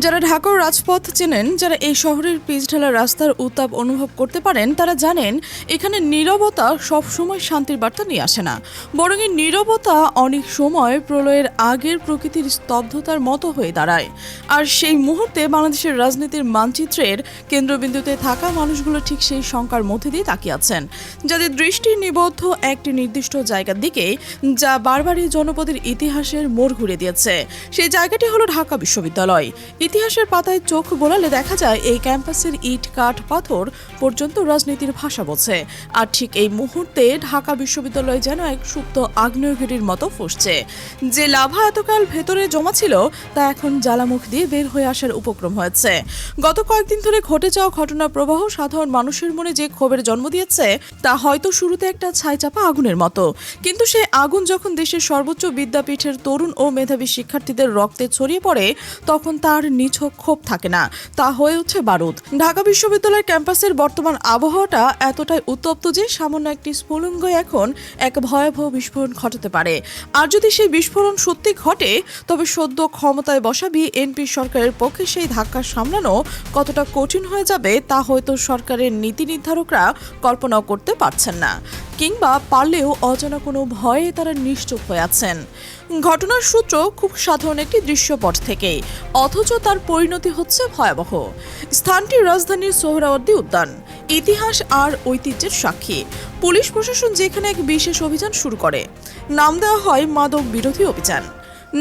যারা ঢাকার রাজপথ চেনেন, যারা এই শহরের পিচঢালা রাস্তার উত্তাপ অনুভব করতে পারেন, তারা জানেন এখানে নীরবতা সবসময় শান্তির বার্তা নিয়ে আসে না, বরং এই নীরবতা অনেক সময় প্রলয়ের আগের প্রকৃতির স্তব্ধতার মতো হয়ে দাঁড়ায়। আর সেই মুহূর্তে বাংলাদেশের রাজনীতির মানচিত্রের কেন্দ্রবিন্দুতে থাকা মানুষগুলো ঠিক সেই শঙ্কার মধ্যে দিয়ে তাকিয়ে আছেন, যাদের দৃষ্টি নিবদ্ধ একটি নির্দিষ্ট জায়গার দিকে, যা বারবারই জনপদের ইতিহাসের মোড় ঘুরে দিয়েছে। সেই জায়গাটি হলো ঢাকা বিশ্ববিদ্যালয়। ইতিহাসের পাতায় চোখ বোলালে দেখা যায় এই ক্যাম্পাসের ইট কাঠ পাথর পর্যন্ত রাজনীতির ভাষা বোঝে। আর ঠিক এই মুহূর্তে ঢাকা বিশ্ববিদ্যালয় যেন এক সুপ্ত আগ্নেয়গিরির মতো ফুঁসছে। যে লাভা এতকাল ভেতরে জমা ছিল তা এখন জ্বালামুখ দিয়ে বের হয়ে আসার উপক্রম হয়েছে। গত কয়েকদিন ধরে ঘটে যাওয়া ঘটনা প্রবাহ সাধারণ মানুষের মনে যে ক্ষোভের জন্ম দিয়েছে তা হয়তো শুরুতে একটা ছাইচাপা আগুনের মতো, কিন্তু সেই আগুন যখন দেশের সর্বোচ্চ বিদ্যাপীঠের তরুণ ও মেধাবী শিক্ষার্থীদের রক্তে ছড়িয়ে পড়ে, তখন তার নিছক ক্ষোভ থাকে না, তা হয়ে উঠছে বারুদ। ঢাকা বিশ্ববিদ্যালয়ের ক্যাম্পাসের বর্তমান আবহাওয়াটা এতটাই উত্তপ্ত যে সামান্য একটি স্ফুলিঙ্গ এখন এক ভয়াবহ বিস্ফোরণ ঘটাতে পারে। আর যদি সেই বিস্ফোরণ সত্যি ঘটে, তবে সদ্য ক্ষমতায় বসা বিএনপি সরকারের পক্ষে সেই ধাক্কা সামলানো কতটা কঠিন হয়ে যাবে তা হয়তো সরকারের নীতি নির্ধারকরা কল্পনাও করতে পারছেন না, কিংবা পারলেও অজানা কোনো ভয়ে তারা নিশ্চুপ হয়ে আছেন। ঘটনার সূত্র খুব সাধারণ একটি দৃশ্যপট থেকে, অথচ তার পরিণতি হচ্ছে ভয়াবহ। স্থানটি রাজধানীর সোহরাওয়ার্দী উদ্যান, ইতিহাস আর ঐতিহ্যের সাক্ষী। পুলিশ প্রশাসন যেখানে এক বিশেষ অভিযান শুরু করে, নাম দেওয়া হয় মাদক বিরোধী অভিযান।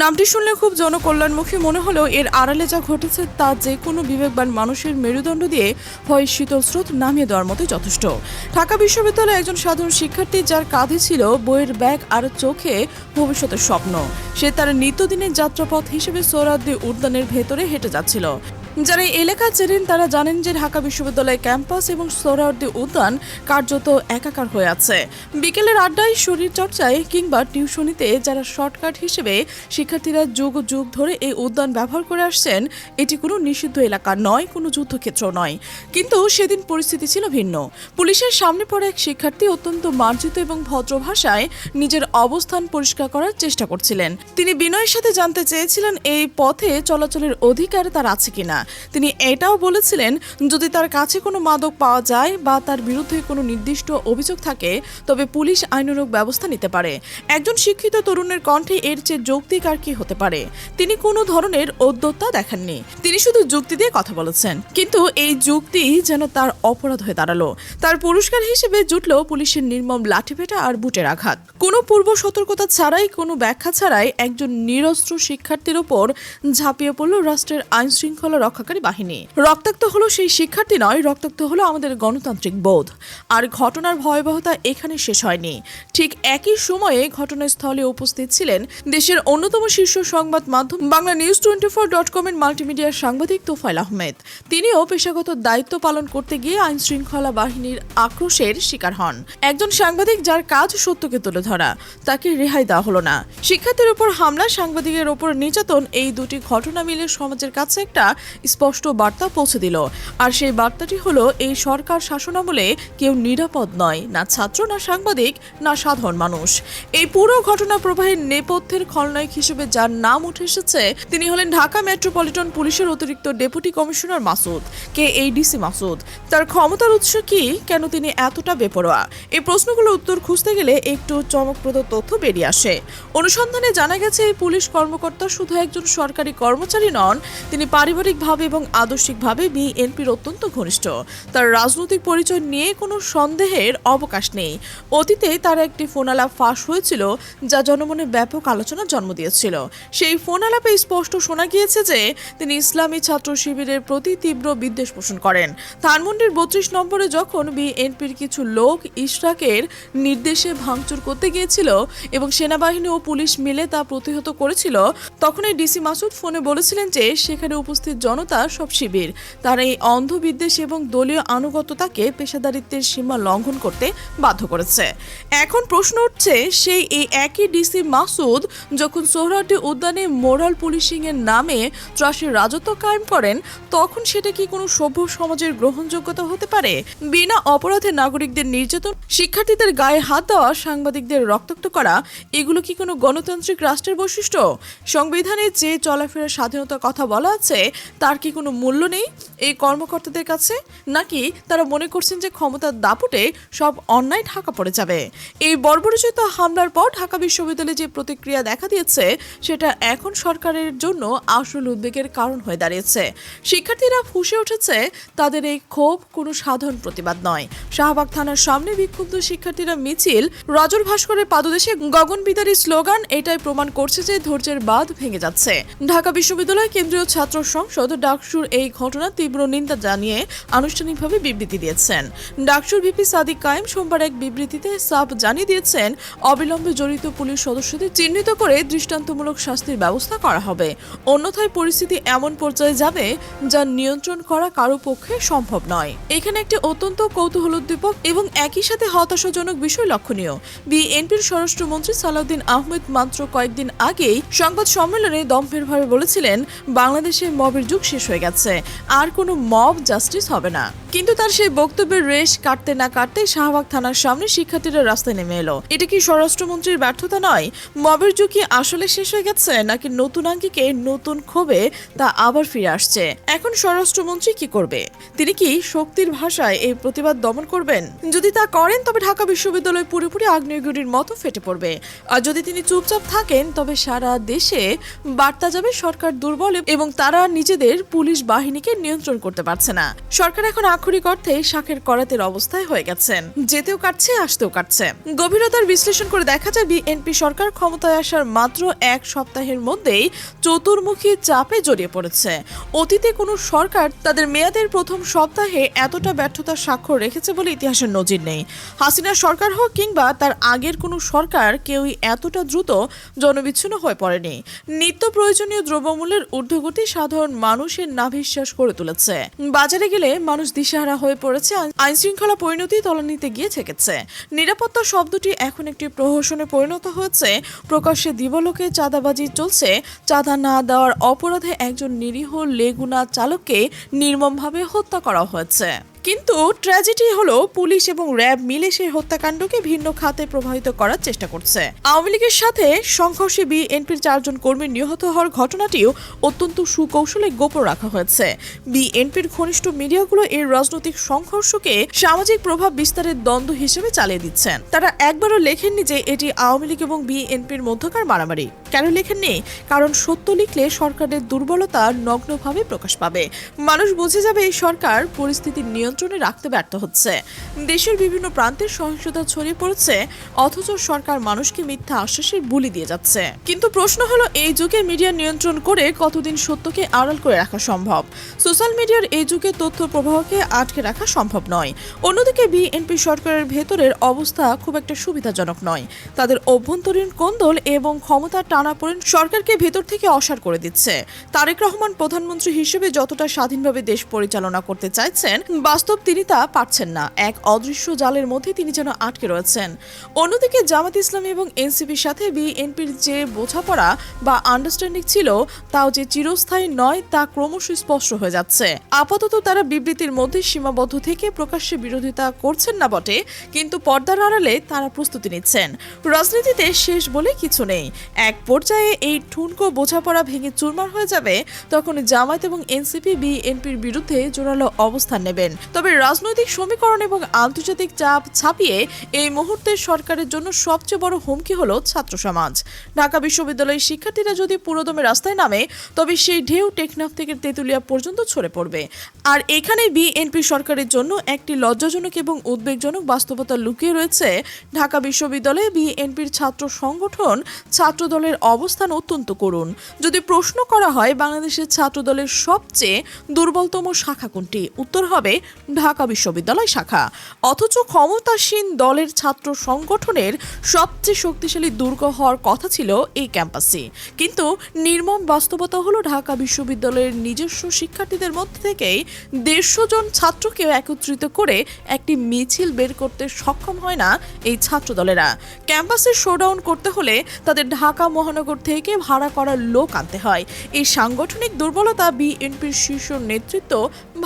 নামটি শুনলে খুব জনকল্যাণমুখী মনে হলেও এর আড়ালে যা ঘটেছে তা যে কোনো বিবেকবান মানুষের মেরুদণ্ড দিয়ে ভয়ের শীতল স্রোত নামিয়ে দেওয়ার মতোই যথেষ্ট। ঢাকা বিশ্ববিদ্যালয়ে একজন সাধারণ শিক্ষার্থী, যার কাঁধে ছিল বইয়ের ব্যাগ আর চোখে ভবিষ্যতের স্বপ্ন, সে তার নিত্যদিনের যাত্রাপথ হিসেবে সোহরাওয়ার্দী উদ্যানের ভেতরে হেঁটে যাচ্ছিল। যারা এই এলাকা চেনেন তারা জানেন যে ঢাকা বিশ্ববিদ্যালয় ক্যাম্পাস এবং সোহরাওয়ার্দী উদ্যান কার্যত একাকার হয়ে আছে। বিকেলের আড্ডায়, শরীর চর্চায় কিংবা টিউশনিতে যারা শর্টকাট হিসেবে শিক্ষার্থীরা যুগ যুগ ধরে এই উদ্যান ব্যবহার করে আসছেন, এটি কোনো নিষিদ্ধ এলাকা নয়, কোনো যুদ্ধক্ষেত্র নয়। কিন্তু সেদিন পরিস্থিতি ছিল ভিন্ন। পুলিশের সামনে পড়ে এক শিক্ষার্থী অত্যন্ত মার্জিত এবং ভদ্র ভাষায় নিজের অবস্থান পরিষ্কার করার চেষ্টা করছিলেন। তিনি বিনয়ের সাথে জানতে চেয়েছিলেন এই পথে চলাচলের অধিকার তার আছে কিনা। তিনি এটাও বলেছিলেন যদি তার কাছে কোনো মাদক পাওয়া যায় বা তার বিরুদ্ধে কোনো নির্দিষ্ট অভিযোগ থাকে, তবে পুলিশ আইনানুগ ব্যবস্থা নিতে পারে। একজন শিক্ষিত তরুণের কণ্ঠে এর চেয়ে যৌক্তিক আর কি হতে পারে। তিনি কোনো ধরনের ঔদ্ধত্যা দেখাননি, তিনি শুধু যুক্তি দিয়ে কথা বলেছেন। কিন্তু এই যুক্তি যেন তার অপরাধ হয়ে দাঁড়ালো। তার পুরস্কার হিসেবে জুটল পুলিশের নির্মম লাঠিপেটা আর বুটের আঘাত। কোনো পূর্ব সতর্কতা ছাড়াই, কোনো ব্যাখ্যা ছাড়াই একজন নিরস্ত্র শিক্ষার্থীর ওপর ঝাঁপিয়ে পড়ল রাষ্ট্রের আইন শৃঙ্খলা রক্ষাকারী বাহিনী। রক্তাক্ত হলো সেই শিক্ষার্থী নয়, রক্তাক্ত হলো আমাদের গণতান্ত্রিক বোধ। আর ঘটনার ভয়াবহতা এখানে শেষ হয়নি। ঠিক একই সময়ে ঘটনাস্থলে উপস্থিত ছিলেন দেশের অন্যতম শীর্ষ সংবাদ মাধ্যম BanglaNews24.com এর মাল্টিমিডিয়ার সাংবাদিক তোফায়েল আহমেদ। তিনিও পেশাগত দায়িত্ব পালন করতে গিয়ে আইন শৃঙ্খলা বাহিনীর আক্রোশের শিকার হন। একজন সাংবাদিক যার কাজ সত্যকে তুলে ধরা, তাকে রেহাই দেওয়া হলো না। শিক্ষার্থীর উপর হামলা, সাংবাদিকের উপর নির্যাতন, এই দুটি ঘটনা মিলে সমাজের কাছে একটা স্পষ্ট বার্তা পৌঁছে দিল। আর সেই বার্তাটি হলো, এই সরকার শাসনামলে কেউ নিরাপদ নয়, না ছাত্র, না সাংবাদিক, না সাধারণ মানুষ। এই পুরো ঘটনা প্রবাহের নেপথ্যের খলনায়ক হিসেবে যার নাম উঠে এসেছে, তিনি হলেন ঢাকা মেট্রোপলিটন পুলিশের অতিরিক্ত ডেপুটি কমিশনার মাসুদ। কে এই ডিসি মাসুদ? তার ক্ষমতার উৎস কি? কেন তিনি এতটা বেপরোয়া? এই প্রশ্নগুলোর উত্তর খুঁজতে গেলে একটু চমকপ্রদ তথ্য বেরিয়ে আসে। অনুসন্ধানে জানা গেছে এই পুলিশ কর্মকর্তা শুধু একজন সরকারি কর্মচারী নন, তিনি পারিবারিকভাবে এবং আদর্শিকভাবে বিএনপির অত্যন্ত ঘনিষ্ঠ। তার রাজনৈতিক পরিচয় নিয়ে কোনো সন্দেহের অবকাশ নেই। অতীতে তার একটি ফোনালাপ ফাঁস হয়েছিল, যা জনমনে ব্যাপক আলোচনার জন্ম দিয়েছিল। সেই ফোনালাপে স্পষ্ট শোনা গিয়েছে যে তিনি ইসলামী ছাত্র শিবিরের প্রতি তীব্র বিদ্বেষ পোষণ করেন। ধানমন্ডির 32 নম্বরে যখন বিএনপির কিছু লোক ইশরাকের নির্দেশে ভাঙচুর করতে গিয়েছিল এবং সেনাবাহিনী ও পুলিশ মিলে তা প্রতিহত করেছিল, তখন এই ডিসি মাসুদ ফোনে বলেছিলেন যে সেখানে উপস্থিত জনতা সব শিবির। তারা এই অন্ধবিদ্বেষ এবং দলীয় আনুগত্যতাকে পেশাদারিত্বের সীমা লঙ্ঘন করতে বাধ্য করেছে। এখন প্রশ্ন উঠছে, সেই এই একই ডিসি মাসুদ যখন সোহরাওয়ার্দী উদ্যানে মোরাল পুলিশিং এর নামে ত্রাসের রাজত্ব কায়েম করেন, তখন সেটা কি কোনো সভ্য সমাজের গ্রহণযোগ্যতা হতে পারে? বিনা অপরাধে নাগরিকদের নির্যাতন, শিক্ষার্থীদের গায়ে হাত দেওয়া, সাংবাদিকদের রক্তাক্ত করা, এগুলো কি কোনো গণতান্ত্রিক রাষ্ট্রের বৈশিষ্ট্য? সংবিধানে যে চলাফেরার স্বাধীনতার কথা বলা আছে তার কি কোনো মূল্য নেই এই কর্মকর্তাদের কাছে? নাকি তারা মনে করছেন যে ক্ষমতার দাপটে সব অন্যায় ঢাকা পড়ে যাবে? এই বর্বরোচিত হামলার পর ঢাকা বিশ্ববিদ্যালয়ে যে প্রতিক্রিয়া দেখা দিয়েছে সেটা এখন সরকারের জন্য আসল উদ্বেগের কারণ হয়ে দাঁড়িয়েছে। শিক্ষার্থীরা ফুঁসে উঠেছে, তাদের এই ক্ষোভ কোনো সাধারণ প্রতিবাদ নয়। শাহবাগ থানার সামনে বিক্ষুব্ধ শিক্ষার্থীরা মিছিল, রজর ভাস্করের পাদদেশে গগনবিদারী স্লোগান এটাই প্রমাণ করছে যে ধৈর্যের বাঁধ ভেঙে যাচ্ছে। ঢাকা বিশ্ববিদ্যালয় কেন্দ্রীয় ছাত্র সংসদ ডাকসুর এই ঘটনা তীব্র নিন্দা জানিয়ে আনুষ্ঠানিকভাবে বিবৃতি দিয়েছেন। ডাকসুর ভিপি সাদিক কায়েম সোমবার এক বিবৃতিতে সাফ জানিয়ে দিয়েছেন, অবিলম্বে জড়িত পুলিশ সদস্যদের চিহ্নিত করে দৃষ্টান্তমূলক শাস্তির ব্যবস্থা করা হবে, অন্যথায় পরিস্থিতি এমন পর্যায়ে যাবে যা নিয়ন্ত্রণ করা কারো পক্ষে সম্ভব নয়। এখানে একটি অত্যন্ত কৌতূহলোদ্দীপক এবং একই সাথে হতাশাজনক বিষয় লক্ষণীয়। বিএনপির স্বরাষ্ট্রমন্ত্রী সালাউদ্দিন আহমেদ মাত্র কয়েকদিন আগেই সংবাদ সম্মেলনে দম্ভেরভাবে বলেছিলেন, বাংলাদেশে মবের যুগ শেষ হয়ে গেছে, আর কোনো মব জাস্টিস হবে না। কিন্তু তার সেই বক্তব্যের রেশ কাটতে না কাটতে শাহবাগ থানার সামনে শিক্ষার্থীরা রাস্তায় নেমে এলো। এটা কি স্বরাষ্ট্রমন্ত্রীর ব্যর্থতা নয়? মবের যুগ কি আসলে শেষ হয়ে গেছে, নাকি নতুন আঙ্গিকে নতুন ক্ষোভে তা আবার ফিরে আসছে? এখন স্বরাষ্ট্রমন্ত্রী কি করবে? তিনি কি শক্তির ভাষায় এই প্রতিবাদ দমন করবেন? যদি তা করেন তবে ঢাকা বিশ্ববিদ্যালয় পুরোপুরি আগ্নেয়গিরির মতো ফেটে পড়বে। আর যদি তিনি চুপচাপ থাকেন তবে সারা দেশে বার্তা যাবে সরকার দুর্বল এবং তারা নিজেদের পুলিশ বাহিনীকে নিয়ন্ত্রণ করতে পারছে না। সরকার এখন আক্ষরিক অর্থে শাকের করাতের অবস্থায় হয়ে গেছেন, যেতেও কাটছে আসতেও কাটছে। গভীরতার বিশ্লেষণ করে দেখা যায়, বিএনপি সরকার ক্ষমতায় আসার মাত্র এক সপ্তাহের মধ্যেই চতুর্মুখী চাপে জড়িয়ে পড়েছে। অতীতে কোনো সরকার তাদের মেয়াদের প্রথম সপ্তাহে এতটা ব্যর্থতার স্বাক্ষর রেখেছে বলে ইতিহাসের নজির নেই। হাসিনা সরকার হোক কিংবা তার আগের কোনো সরকার, কেউই এতটা দ্রুত জনবিচ্ছিন্ন হয়ে পড়েনি। নিত্য প্রয়োজনীয় দ্রব্যমূল্যের ঊর্ধ্বগতি সাধারণ মানুষের নাভিশ্বাস করে তুলেছে। বাজারে গেলে মানুষ দিশেহারা হয়ে পড়েছে, আইনশৃঙ্খলা পরিণতি তলানিতে গিয়ে ঠেকেছে। নিরাপত্তা শব্দটি এখন একটি প্রহসনে পরিণত হয়েছে। প্রকাশ্যে দিবালোকে চাঁদাবাজি চলছে। চাঁদা না দেওয়ার অপরাধে একজন নিরীহ লেগুনা চালককে নির্মমভাবে হত্যা করা হয়েছে। কিন্তু ট্র্যাজেডি হলো, পুলিশ এবং র্যাব মিলে সেই হত্যাকাণ্ডকে ভিন্ন খাতে প্রভাবিত করার চেষ্টা করছে। আওয়ামী লীগের সাথে সংঘর্ষে বিএনপির 4 জন কর্মী নিহত হওয়ার ঘটনাটিও অত্যন্ত সুকৌশলে গোপন রাখা হয়েছে। বিএনপির ঘনিষ্ঠ মিডিয়াগুলো এই রাজনৈতিক সংঘর্ষকে সামাজিক প্রভাব বিস্তারের দ্বন্দ্ব হিসেবে চালিয়ে দিচ্ছেন। তারা একবারও লেখেননি যে এটি আওয়ামী লীগ এবং বিএনপির মধ্যকার মারামারি। কেন লেখেননি? কারণ সত্য লিখলে সরকারের দুর্বলতা নগ্নভাবে প্রকাশ পাবে। মানুষ বুঝে যাবে এই সরকার পরিস্থিতির নিয়ন্ত্রণে রাখতে ব্যর্থ হচ্ছে। দেশের বিভিন্ন প্রান্তের সহিংসতা ছড়িয়ে পড়েছে, অথচ সরকার মানুষকে মিথ্যা আশ্বাসের বুলি দিয়ে যাচ্ছে। কিন্তু প্রশ্ন হলো, এই যুগে মিডিয়া নিয়ন্ত্রণ করে কতদিন সত্যকে আড়াল করে রাখা সম্ভব? সোশ্যাল মিডিয়ার এই যুগে তথ্য প্রবাহকে আটকে রাখা সম্ভব নয়। অন্যদিকে বিএনপি সরকারের ভেতরের অবস্থা খুব একটা সুবিধাজনক নয়। তাদের অভ্যন্তরীণ কোন্দল এবং ক্ষমতার টানাপোড়েন সরকারকে ভেতর থেকে অসাড় করে দিচ্ছে। তারেক রহমান প্রধানমন্ত্রী হিসেবে যতটা স্বাধীনভাবে দেশ পরিচালনা করতে চাইছেন, বাস্তব তিনি তা পারছেন না। এক অদৃশ্য জালের মধ্যে তিনি যেন আটকে রয়েছেন। অন্যদিকে জামাত ইসলামী এবং এনসিপির সাথে বিএনপির যে বোঝাপড়া বা আন্ডারস্ট্যান্ডিং ছিল, তাও যে চিরস্থায়ী নয় তা ক্রমশ স্পষ্ট হয়ে যাচ্ছে। আপাতত তারা বিবৃতির মধ্যে সীমাবদ্ধ থেকে প্রকাশ্যে বিরোধিতা করছেন না বটে, কিন্তু পর্দার আড়ালে তারা প্রস্তুতি নিচ্ছেন। রাজনীতিতে শেষ বলে কিছু নেই। এক পর্যায়ে এই ঠুনকো বোঝাপড়া ভেঙে চুরমার হয়ে যাবে, তখন জামায়াত এবং এনসিপি বিএনপির বিরুদ্ধে জোরালো অবস্থান নেবেন। তবে রাজনৈতিক সমীকরণ এবং আন্তর্জাতিক চাপ ছাপিয়ে এই মুহূর্তে সরকারের জন্য সবচেয়ে বড় হুমকি হলো ছাত্র সমাজ। ঢাকা বিশ্ববিদ্যালয়ের শিক্ষার্থীরা যদি পুরোদমে রাস্তায় নামে, তবে সেই ঢেউ টেকনাফ থেকে তেঁতুলিয়া পর্যন্ত ছড়ে পড়বে। আর এখানে বিএনপি সরকারের জন্য একটি লজ্জাজনক এবং উদ্বেগজনক বাস্তবতা লুকিয়ে রয়েছে। ঢাকা বিশ্ববিদ্যালয়ে বিএনপির ছাত্র সংগঠন ছাত্রদলের অবস্থান অত্যন্ত করুণ। যদি প্রশ্ন করা হয় বাংলাদেশের ছাত্রদলের সবচেয়ে দুর্বলতম শাখা কোনটি, উত্তর হবে ঢাকা বিশ্ববিদ্যালয় শাখা। অথচ ক্ষমতাসীন দলের ছাত্র সংগঠনের সবচেয়ে শক্তিশালী দুর্গ হওয়ার কথা ছিল এই ক্যাম্পাসে। কিন্তু নির্মম বাস্তবতা হলো ঢাকা বিশ্ববিদ্যালয়ের নিজস্ব শিক্ষার্থীদের মধ্যে থেকেই 150 জন ছাত্রকে একত্রিত করে একটি মিছিল বের করতে সক্ষম হয় না এই ছাত্রদলেরা। ক্যাম্পাসে শোডাউন করতে হলে তাদের ঢাকা মহানগর থেকে ভাড়া করা লোক আনতে হয়। এই সাংগঠনিক দুর্বলতা বিএনপির শীর্ষ নেতৃত্ব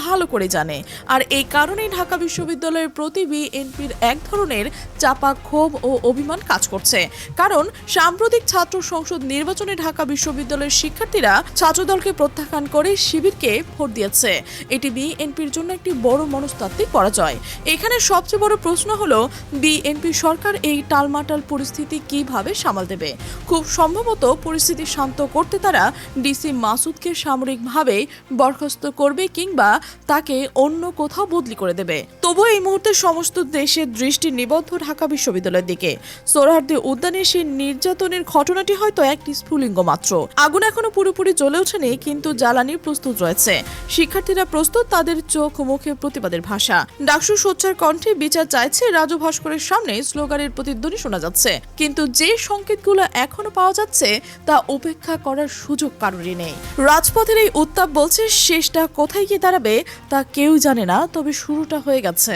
ভালো করে জানে, আর এই কারণেই ঢাকা বিশ্ববিদ্যালয়ের প্রতি বিএনপির এক ধরনের চাপা ক্ষোভ ও অভিমান কাজ করছে। কারণ সাম্প্রতিক ছাত্র সংসদ নির্বাচনে ঢাকা বিশ্ববিদ্যালয়ের শিক্ষার্থীরা ছাত্রদলকে প্রত্যাখ্যান করে শিবিরকে ভোট দিয়েছে। এটি বিএনপির জন্য একটি বড় মনস্তাত্ত্বিক পরাজয়। এখানে সবচেয়ে বড় প্রশ্ন হলো বিএনপি সরকার এই টালমাটাল পরিস্থিতি কিভাবে সামাল দেবে। খুব সম্ভবত পরিস্থিতি শান্ত করতে তারা ডিসি মাসুদকে সামরিকভাবে বরখাস্ত করবে কিংবা তাকে অন্য কোথাও বদলি করে দেবে। তবুও এই মুহূর্তে সমস্ত দেশের দৃষ্টি নিবদ্ধ ঢাকা বিশ্ববিদ্যালয়ের দিকে। সোহরাওয়ার্দী উদ্যানের সেই নির্যাতনের ঘটনাটি হয়তো একটি স্ফুলিঙ্গ মাত্র। আগুন এখনো পুরোপুরি জ্বলে ওঠেনি, কিন্তু জ্বালানি প্রস্তুত রয়েছে। শিক্ষার্থীরা প্রস্তুত, তাদের চোখ মুখে প্রতিবাদের ভাষা। ডাকসু সোচ্চার কণ্ঠে বিচার চাইছে, রাজু ভাস্করের সামনে স্লোগানের প্রতিধ্বনি শোনা যাচ্ছে। কিন্তু যে সংকেতগুলো এখনো পাওয়া যাচ্ছে তা উপেক্ষা করার সুযোগ কারোরই নেই। রাজপথের এই উত্তাপ বলছে শেষটা কোথায় গিয়ে দাঁড়াবে তা কেউ জানে না, তবে শুরুটা হয়ে গেছে।